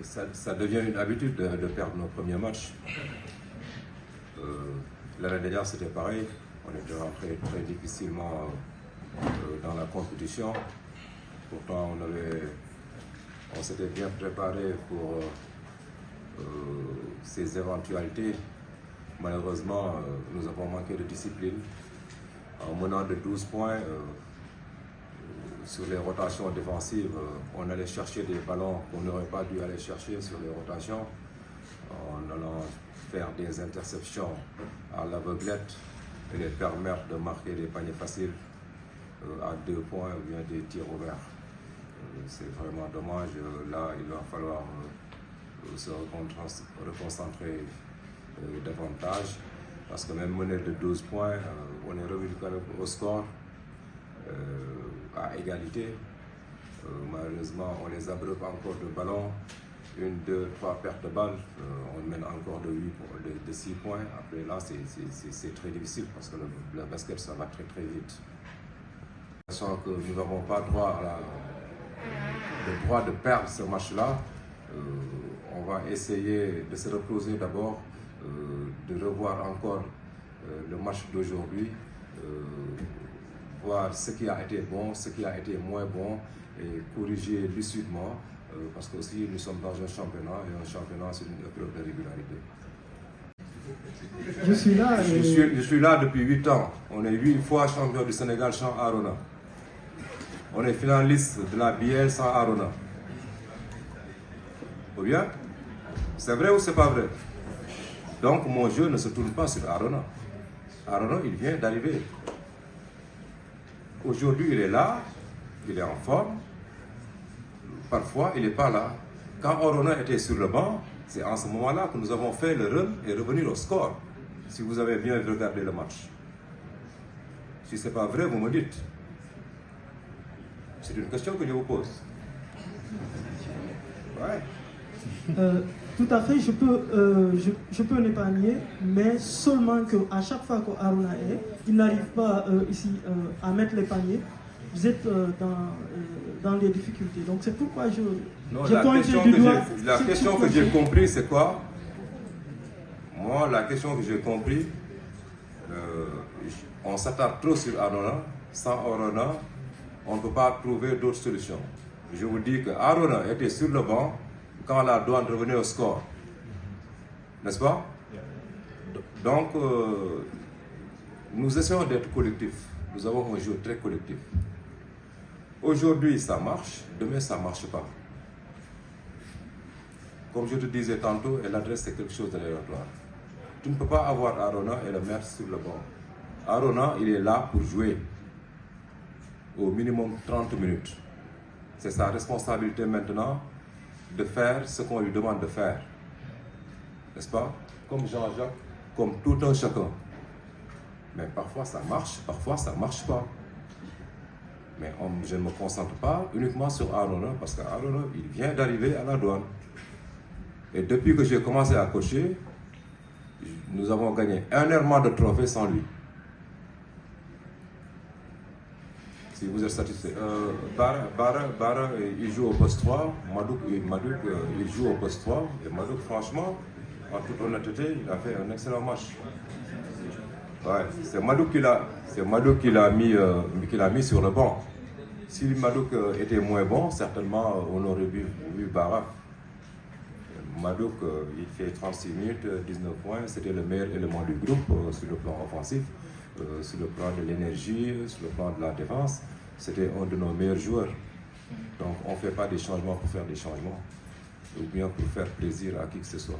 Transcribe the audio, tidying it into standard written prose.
ça devient une habitude de perdre nos premiers matchs. L'année dernière, c'était pareil. On était rentré très difficilement dans la compétition. Pourtant, on s'était bien préparé pour ces éventualités. Malheureusement, nous avons manqué de discipline. En menant de 12 points, sur les rotations défensives, on allait chercher des ballons qu'on n'aurait pas dû aller chercher sur les rotations, en allant faire des interceptions à l'aveuglette et les permettre de marquer des paniers faciles à 2 points ou bien des tirs ouverts. C'est vraiment dommage. Là, il va falloir se reconcentrer davantage, parce que même mené de 12 points, on est revenu quand même au score à égalité. Malheureusement, on les abreuve encore de ballons. 1, 2, 3 pertes de balles, on mène encore de 6 points. Après là, c'est très difficile parce que le basket, ça va très très vite. Sachant que nous n'avons pas le droit de perdre ce match-là, on va essayer de se reposer d'abord, de revoir encore le match d'aujourd'hui, voir ce qui a été bon, ce qui a été moins bon et corriger lucidement, parce que aussi nous sommes dans un championnat et un championnat c'est une épreuve de régularité. Je suis là. Je suis là depuis 8 ans. On est 8 fois champion du Sénégal sans Arona. On est finaliste de la BL sans Arona. Ou bien? C'est vrai ou c'est pas vrai? Donc mon jeu ne se tourne pas sur Arona. Arona, il vient d'arriver. Aujourd'hui, il est là, il est en forme. Parfois, il n'est pas là. Quand Arona était sur le banc, c'est en ce moment-là que nous avons fait le run et revenir au score. Si vous avez bien regardé le match. Si ce n'est pas vrai, vous me dites. C'est une question que je vous pose. Ouais. Tout à fait, je peux l'épargner, mais seulement qu'à chaque fois qu'Arona est, il n'arrive pas ici à mettre les paniers. Vous êtes dans les difficultés. Donc c'est pourquoi la question que j'ai compris, c'est quoi? Moi, la question que j'ai compris, on s'attarde trop sur Arona. Sans Arona, on ne peut pas trouver d'autres solutions. Je vous dis que Arona était sur le banc quand la douane revenait au score. N'est-ce pas? Donc, nous essayons d'être collectifs. Nous avons un jeu très collectif. Aujourd'hui, ça marche. Demain, ça ne marche pas. Comme je te disais tantôt, l'adresse, c'est quelque chose d'aléatoire. Tu ne peux pas avoir Arona et le mettre sur le banc. Arona, il est là pour jouer. Au minimum 30 minutes. C'est sa responsabilité maintenant de faire ce qu'on lui demande de faire. N'est-ce pas? Comme Jean-Jacques, comme tout un chacun. Mais parfois ça marche, parfois ça ne marche pas. Mais je ne me concentre pas uniquement sur Arona, parce qu'Arona, il vient d'arriver à la douane. Et depuis que j'ai commencé à coacher, nous avons gagné énormément de trophées sans lui. Si vous êtes satisfait. Bara, il joue au poste 3. Madouk, il joue au poste 3. Et Madouk, franchement, en toute honnêteté, il a fait un excellent match. Ouais, c'est Madouk qui l'a mis sur le banc. Si Madouk était moins bon, certainement on aurait vu Bara. Madouk, il fait 36 minutes, 19 points. C'était le meilleur élément du groupe sur le plan offensif. Sur le plan de l'énergie, sur le plan de la défense, c'était un de nos meilleurs joueurs. Donc on ne fait pas des changements pour faire des changements, ou bien pour faire plaisir à qui que ce soit.